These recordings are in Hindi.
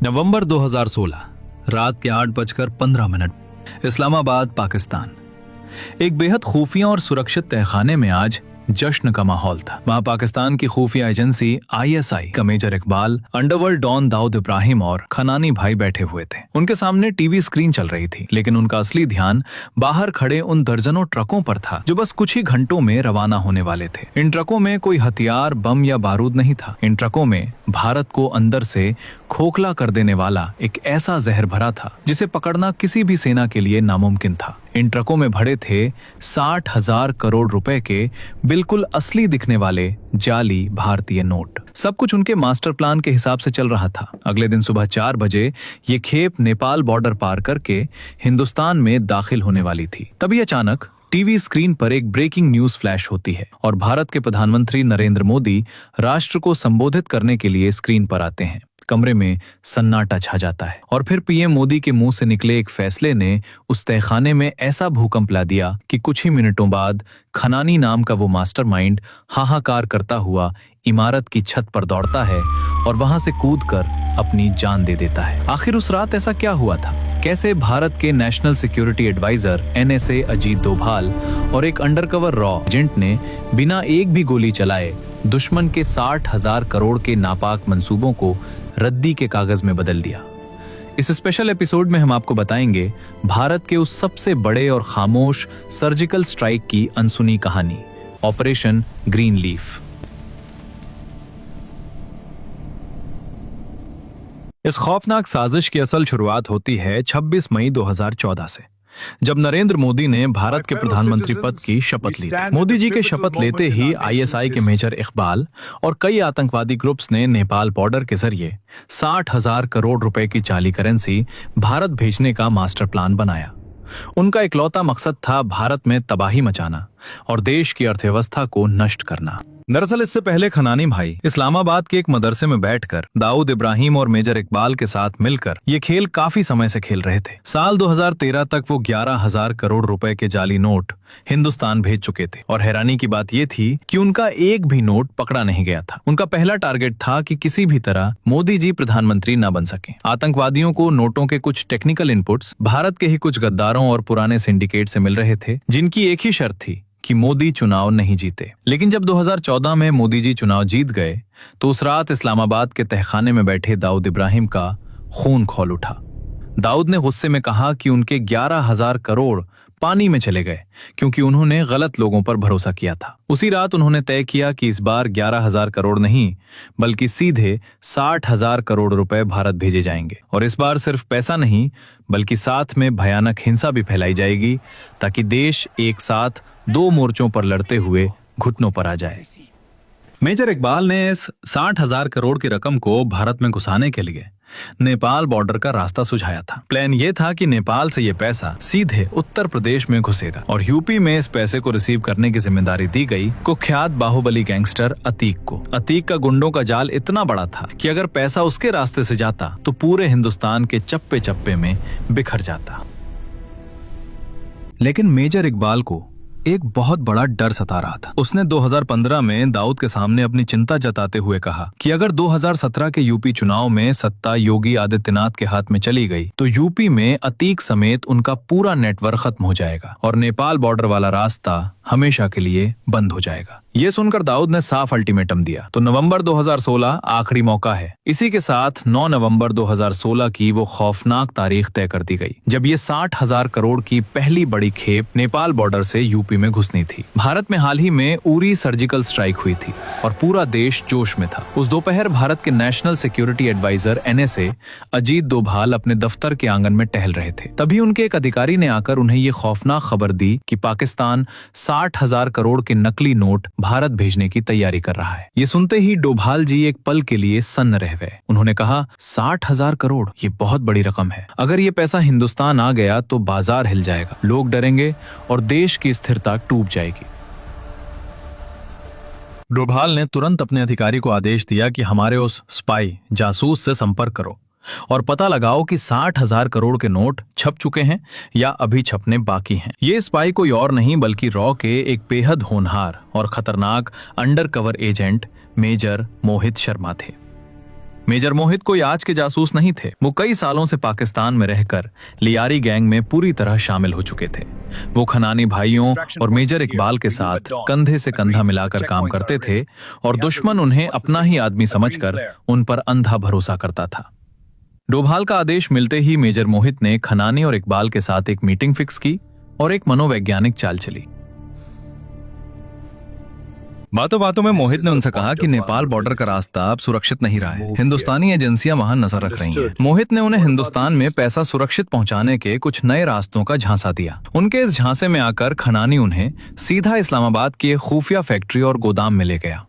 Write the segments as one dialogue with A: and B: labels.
A: नवंबर 2016 रात के 8:15 इस्लामाबाद, पाकिस्तान। एक बेहद खुफिया और सुरक्षित तहखाने में आज जश्न का माहौल था। वहां पाकिस्तान की खुफिया एजेंसी ISI का major Iqbal, underworld don Dawood Ibrahim और खनानी भाई बैठे हुए थे। उनके सामने टीवी स्क्रीन चल रही थी, लेकिन उनका असली ध्यान बाहर खड़े उन दर्जनों ट्रकों पर था जो बस कुछ ही घंटों में रवाना होने वाले थे। इन ट्रकों में कोई हथियार, बम या बारूद नहीं था। इन ट्रकों में भारत को अंदर से खोखला कर देने वाला एक ऐसा जहर भरा था जिसे पकड़ना किसी भी सेना के लिए नामुमकिन था। इन ट्रकों में भरे थे 60,000 करोड़ रुपए के बिल्कुल असली दिखने वाले जाली भारतीय नोट। सब कुछ उनके मास्टर प्लान के हिसाब से चल रहा था। अगले दिन सुबह 4 बजे ये खेप नेपाल बॉर्डर पार करके हिंदुस्तान में दाखिल होने वाली थी। तभी अचानक टीवी स्क्रीन पर एक ब्रेकिंग न्यूज फ्लैश होती है और भारत के प्रधानमंत्री नरेंद्र मोदी राष्ट्र को संबोधित करने के लिए स्क्रीन पर आते हैं। कमरे में सन्नाटा छा जाता है और फिर पीएम मोदी के मुंह से निकले एक फैसले ने उस तहखाने में ऐसा भूकंप ला दिया कि कुछ ही मिनटों बाद खनानी नाम का वो मास्टरमाइंड हाहाकार करता हुआ इमारत की छत पर दौड़ता है और वहां से कूदकर अपनी जान दे देता है। आखिर उस रात ऐसा क्या हुआ था? कैसे भारत के national security adviser NSA Ajit Doval और एक अंडरकवर रॉ एजेंट ने बिना एक भी गोली चलाए दुश्मन के 60,000 करोड़ के नापाक मंसूबों को रद्दी के कागज में बदल दिया? इस स्पेशल एपिसोड में हम आपको बताएंगे भारत के उस सबसे बड़े और खामोश सर्जिकल स्ट्राइक की अनसुनी कहानी, ऑपरेशन ग्रीन लीफ। इस खौफनाक साजिश की असल शुरुआत होती है 26 मई 2014 से, जब नरेंद्र मोदी ने भारत के प्रधानमंत्री पद की शपथ ली थी। मोदी जी के शपथ लेते ही ISI के मेजर इकबाल और कई आतंकवादी ग्रुप्स ने नेपाल बॉर्डर के जरिए 60,000 करोड़ रुपए की जाली करेंसी भारत भेजने का मास्टर प्लान बनाया। उनका इकलौता मकसद था भारत में तबाही मचाना और देश की अर्थव्यवस्था को नष्ट करना। दरअसल इससे पहले खनानी भाई इस्लामाबाद के एक मदरसे में बैठकर दाऊद इब्राहिम और मेजर इकबाल के साथ मिलकर ये खेल काफी समय से खेल रहे थे। साल 2013 तक वो 11,000 करोड़ रुपए के जाली नोट हिंदुस्तान भेज चुके थे और हैरानी की बात ये थी कि उनका एक भी नोट पकड़ा नहीं गया था। उनका पहला टारगेट था कि किसी भी तरह मोदी जी प्रधानमंत्री न बन सके। आतंकवादियों को नोटों के कुछ टेक्निकल इनपुट्स भारत के ही कुछ गद्दारों और पुराने सिंडिकेट से मिल रहे थे, जिनकी एक ही शर्त थी कि मोदी चुनाव नहीं जीते। लेकिन जब 2014 में मोदी जी चुनाव जीत गए तो उस रात इस्लामाबाद के तहखाने में बैठे दाऊद इब्राहिम का खून खौल उठा। दाऊद ने गुस्से में कहा कि उनके 11,000 करोड़ पानी में चले गए क्योंकि उन्होंने गलत लोगों पर भरोसा किया था। उसी रात उन्होंने तय किया कि इस बार 11,000 करोड़ नहीं बल्कि सीधे 60,000 करोड़ रुपए भारत भेजे जाएंगे। और इस बार सिर्फ पैसा नहीं बल्कि साथ में भयानक हिंसा भी फैलाई जाएगी ताकि देश एक साथ 2 मोर्चों पर लड़ते हुए घुटनों पर आ जाए। मेजर इकबाल ने इस 60,000 करोड़ की रकम को भारत में घुसाने के लिए नेपाल बॉर्डर का रास्ता सुझाया था। प्लान ये था कि नेपाल से ये पैसा सीधे उत्तर प्रदेश में घुसेगा और यूपी में इस पैसे को रिसीव करने की जिम्मेदारी दी गई कुख्यात बाहुबली गैंगस्टर अतीक को। अतीक का गुंडों का जाल इतना बड़ा था कि अगर पैसा उसके रास्ते से जाता तो पूरे हिंदुस्तान के चप्पे चप्पे में बिखर जाता। लेकिन मेजर इकबाल को एक बहुत बड़ा डर सता रहा था। उसने 2015 में दाऊद के सामने अपनी चिंता जताते हुए कहा कि अगर 2017 के यूपी चुनाव में सत्ता योगी आदित्यनाथ के हाथ में चली गई तो यूपी में अतीक समेत उनका पूरा नेटवर्क खत्म हो जाएगा और नेपाल बॉर्डर वाला रास्ता हमेशा के लिए बंद हो जाएगा। ये सुनकर दाऊद ने साफ अल्टीमेटम दिया। तो नवंबर 2016 आखिरी मौका है। इसी के साथ 9 नवंबर 2016 की वो खौफनाक तारीख तय कर दी गई जब ये 60,000 करोड़ की पहली बड़ी खेप नेपाल बॉर्डर से यूपी में घुसनी थी। भारत में हाल ही में उरी सर्जिकल स्ट्राइक हुई थी और पूरा देश जोश में था। उस दोपहर भारत के national security adviser NSA Ajit Doval अपने दफ्तर के आंगन में टहल रहे थे। तभी उनके एक अधिकारी ने आकर उन्हें ये खौफनाक खबर दी कि पाकिस्तान 60,000 करोड़ के नकली नोट भारत भेजने की तैयारी कर रहा है। ये सुनते ही डोभाल जी एक पल के लिए सन्न रह गए। उन्होंने कहा, 60,000 करोड़, ये बहुत बड़ी रकम है। अगर ये पैसा हिंदुस्तान आ गया तो बाजार हिल जाएगा, लोग डरेंगे और देश की स्थिरता टूट जाएगी। डोभाल ने तुरंत अपने अधिकारी को आदेश दिया कि हमारे उस स्पाई जासूस से संपर्क करो और पता लगाओ कि 60,000 करोड़ के नोट छप चुके हैं या अभी छपने बाकी हैं। ये स्पाई कोई और नहीं बल्कि रॉ के एक बेहद होनहार और खतरनाक undercover agent major Mohit Sharma थे। मेजर मोहित कोई आज के जासूस नहीं थे। वो कई सालों से पाकिस्तान में रहकर लियारी गैंग में पूरी तरह शामिल हो चुके थे। वो खनानी भाइयों और मेजर इकबाल के साथ कंधे से कंधा मिलाकर काम करते थे और दुश्मन उन्हें अपना ही आदमी समझकर उन पर अंधा भरोसा करता था। डोभाल का आदेश मिलते ही मेजर मोहित ने खनानी और इकबाल के साथ एक मीटिंग फिक्स की और एक मनोवैज्ञानिक चाल चली। बातों बातों में मोहित ने उनसे कहा कि नेपाल बॉर्डर का रास्ता अब सुरक्षित नहीं रहा है। हिंदुस्तानी एजेंसियां वहां नजर रख रही हैं। मोहित ने उन्हें हिंदुस्तान में पैसा सुरक्षित पहुंचाने के कुछ नए रास्तों का झांसा दिया। उनके इस झांसे में आकर खनानी उन्हें सीधा इस्लामाबाद की एक खुफिया फैक्ट्री और गोदाम में ले गया।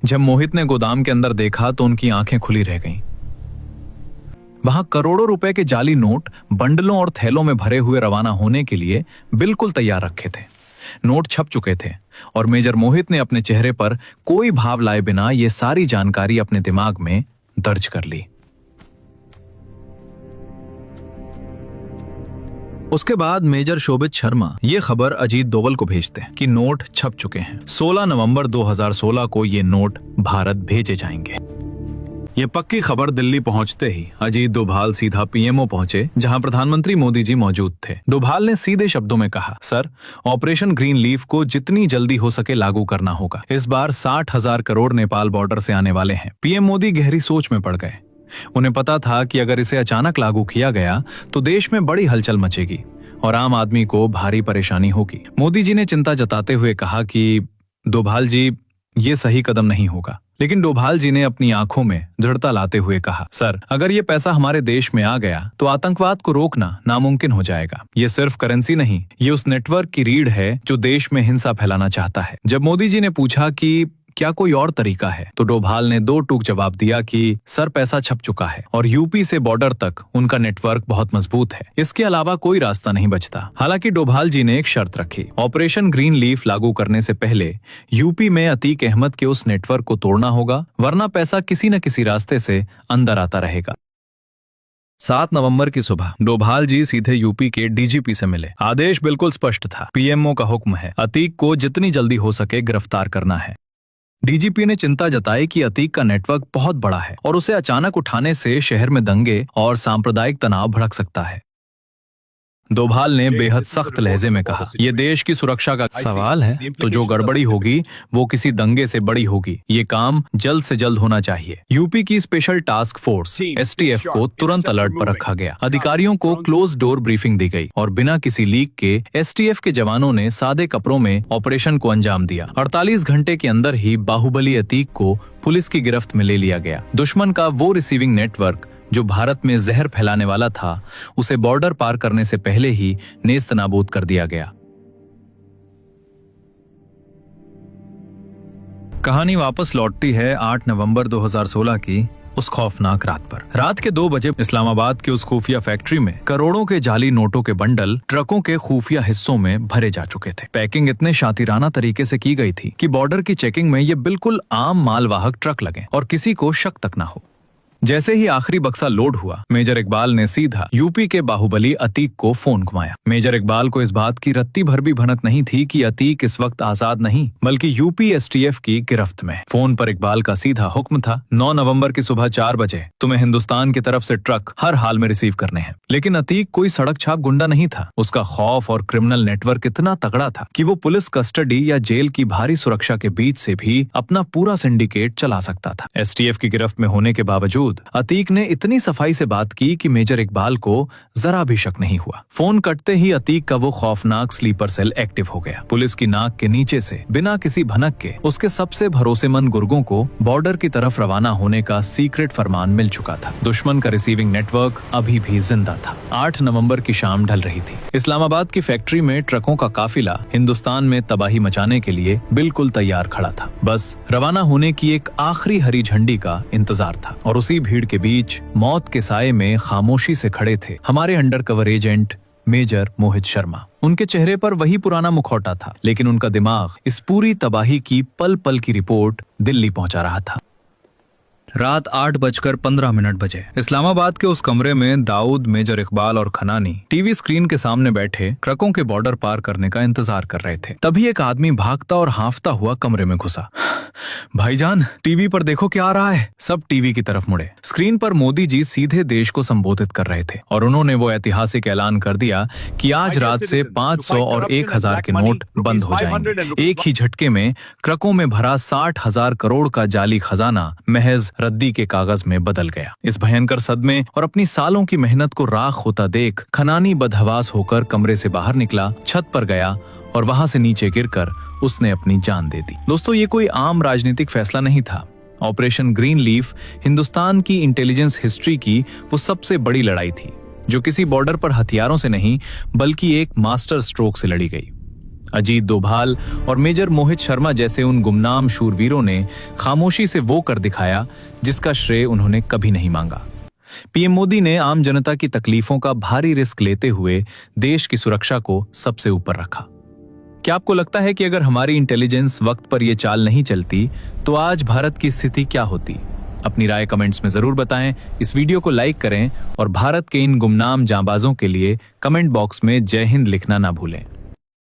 A: जब मोहित ने गोदाम के अंदर देखा तो उनकी आंखें खुली रह गईं। वहां करोड़ों रुपए के जाली नोट बंडलों और थैलों में भरे हुए रवाना होने के लिए बिल्कुल तैयार रखे थे। नोट छप चुके थे और मेजर मोहित ने अपने चेहरे पर कोई भाव लाए बिना ये सारी जानकारी अपने दिमाग में दर्ज कर ली। उसके बाद मेजर शोभित शर्मा ये खबर अजीत दोवल को भेजते हैं कि नोट छप चुके हैं। 16 नवंबर 2016 को ये नोट भारत भेजे जाएंगे। ये पक्की खबर दिल्ली पहुंचते ही अजीत डोभाल सीधा पीएमओ पहुंचे, जहां प्रधानमंत्री मोदी जी मौजूद थे। डोभाल ने सीधे शब्दों में कहा, सर, ऑपरेशन ग्रीन लीफ को जितनी जल्दी हो सके लागू करना होगा। इस बार 60,000 करोड़ नेपाल बॉर्डर से आने वाले हैं। पीएम मोदी गहरी सोच में पड़ गए। उन्हें पता था कि अगर इसे अचानक लागू किया गया तो देश में बड़ी हलचल मचेगी और आम आदमी को भारी परेशानी होगी। मोदी जी ने चिंता जताते हुए कहा कि डोभाल जी, ये सही कदम नहीं होगा। लेकिन डोभाल जी ने अपनी आंखों में दृढ़ता लाते हुए कहा, सर, अगर ये पैसा हमारे देश में आ गया तो आतंकवाद को रोकना नामुमकिन हो जाएगा। ये सिर्फ करेंसी नहीं, ये उस नेटवर्क की रीढ़ है जो देश में हिंसा फैलाना चाहता है। जब मोदी जी ने पूछा कि क्या कोई और तरीका है, तो डोभाल ने दो टूक जवाब दिया कि सर, पैसा छप चुका है और यूपी से बॉर्डर तक उनका नेटवर्क बहुत मजबूत है। इसके अलावा कोई रास्ता नहीं बचता। हालांकि डोभाल जी ने एक शर्त रखी, ऑपरेशन ग्रीन लीफ लागू करने से पहले यूपी में अतीक अहमद के उस नेटवर्क को तोड़ना होगा, वरना पैसा किसी न किसी रास्ते से अंदर आता रहेगा। 7 नवंबर की सुबह डोभाल जी सीधे यूपी के डीजीपी से मिले। आदेश बिल्कुल स्पष्ट था, पीएमओ का हुक्म है, अतीक को जितनी जल्दी हो सके गिरफ्तार करना है। डीजीपी ने चिंता जताई कि अतीक का नेटवर्क बहुत बड़ा है और उसे अचानक उठाने से शहर में दंगे और सांप्रदायिक तनाव भड़क सकता है। डोभाल ने बेहद सख्त लहजे में कहा, यह देश की सुरक्षा का सवाल है, तो जो गड़बड़ी होगी वो किसी दंगे से बड़ी होगी। ये काम जल्द से जल्द होना चाहिए। यूपी की स्पेशल टास्क फोर्स एसटीएफ को तुरंत अलर्ट पर रखा गया। अधिकारियों को क्लोज डोर ब्रीफिंग दी गई और बिना किसी लीक के एसटीएफ के जवानों ने सादे कपड़ों में ऑपरेशन को अंजाम दिया। 48 घंटे के अंदर ही बाहुबली अतीक को पुलिस की गिरफ्त में ले लिया गया। दुश्मन का वो रिसीविंग नेटवर्क जो भारत में जहर फैलाने वाला था, उसे बॉर्डर पार करने से पहले ही नेस्त नाबूद कर दिया गया। कहानी वापस लौटती है 8 नवंबर 2016 की उस खौफनाक रात पर। रात के 2 बजे इस्लामाबाद के उस खुफिया फैक्ट्री में करोड़ों के जाली नोटों के बंडल ट्रकों के खुफिया हिस्सों में भरे जा चुके थे। पैकिंग इतने शातिराना तरीके से की गई थी कि बॉर्डर की चेकिंग में ये बिल्कुल आम मालवाहक ट्रक लगे और किसी को शक तक ना हो। जैसे ही आखिरी बक्सा लोड हुआ, मेजर इकबाल ने सीधा यूपी के बाहुबली अतीक को फोन घुमाया। मेजर इकबाल को इस बात की रत्ती भर भी भनक नहीं थी कि अतीक इस वक्त आजाद नहीं बल्कि यूपी एसटीएफ की गिरफ्त में। फोन पर इकबाल का सीधा हुक्म था, 9 नवंबर की सुबह 4 बजे तुम्हें हिंदुस्तान की तरफ से ट्रक हर हाल में रिसीव करने हैं। लेकिन अतीक कोई सड़क छाप गुंडा नहीं था। उसका खौफ और क्रिमिनल नेटवर्क इतना तगड़ा था कि वो पुलिस कस्टडी या जेल की भारी सुरक्षा के बीच से भी अपना पूरा सिंडिकेट चला सकता था। एसटीएफ की गिरफ्त में होने के बावजूद अतीक ने इतनी सफाई से बात की कि मेजर इकबाल को जरा भी शक नहीं हुआ। फोन कटते ही अतीक का वो खौफनाक स्लीपर सेल एक्टिव हो गया। पुलिस की नाक के नीचे से बिना किसी भनक के उसके सबसे भरोसेमंद गुर्गों को बॉर्डर की तरफ रवाना होने का सीक्रेट फरमान मिल चुका था। दुश्मन का रिसीविंग नेटवर्क अभी भी जिंदा था। 8 नवंबर की शाम ढल रही थी। इस्लामाबाद की फैक्ट्री में ट्रकों का काफिला हिंदुस्तान में तबाही मचाने के लिए बिल्कुल तैयार खड़ा था। बस रवाना होने की एक आखिरी हरी झंडी का इंतजार था और उसी भीड़ के बीच मौत के साये में खामोशी से खड़े थे हमारे undercover agent major Mohit Sharma. उनके चेहरे पर वही पुराना मुखौटा था, लेकिन उनका दिमाग इस पूरी तबाही की पल पल की रिपोर्ट दिल्ली पहुंचा रहा था। रात 8:15 बजे इस्लामाबाद के उस कमरे में दाऊद, मेजर इकबाल और खनानी टीवी स्क्रीन के सामने बैठे ट्रकों के बॉर्डर पार करने का इंतजार कर रहे थे। तभी एक आदमी भागता और हांफता हुआ कमरे में घुसा। भाईजान, टीवी पर देखो क्या आ रहा है। सब टीवी की तरफ मुड़े। स्क्रीन पर मोदी जी सीधे देश को संबोधित कर रहे थे और उन्होंने वो ऐतिहासिक ऐलान कर दिया कि आज रात से 500 और 1000 के नोट बंद हो जाएंगे। एक ही झटके में ट्रकों में भरा 60,000 करोड़ का जाली खजाना महज रद्दी के कागज में बदल गया। इस भयंकर सदमे और अपनी सालों की मेहनत को राख होता देख खनानी बदहवास होकर कमरे से बाहर निकला, छत पर गया और वहां से नीचे गिरकर उसने अपनी जान दे दी। दोस्तों, ये कोई आम राजनीतिक फैसला नहीं था। ऑपरेशन ग्रीन लीफ हिंदुस्तान की इंटेलिजेंस हिस्ट्री की वो सबसे बड़ी लड़ाई थी, जो किसी बॉर्डर पर हथियारों से नहीं बल्कि एक मास्टर स्ट्रोक से लड़ी गई। अजीत डोभाल और मेजर मोहित शर्मा जैसे उन गुमनाम शूरवीरों ने खामोशी से वो कर दिखाया जिसका श्रेय उन्होंने कभी नहीं मांगा। पीएम मोदी ने आम जनता की तकलीफों का भारी रिस्क लेते हुए देश की सुरक्षा को सबसे ऊपर रखा। क्या आपको लगता है कि अगर हमारी इंटेलिजेंस वक्त पर यह चाल नहीं चलती तो आज भारत की स्थिति क्या होती? अपनी राय कमेंट्स में जरूर बताएं। इस वीडियो को लाइक करें और भारत के इन गुमनाम जांबाजों के लिए कमेंट बॉक्स में जय हिंद लिखना ना भूलें।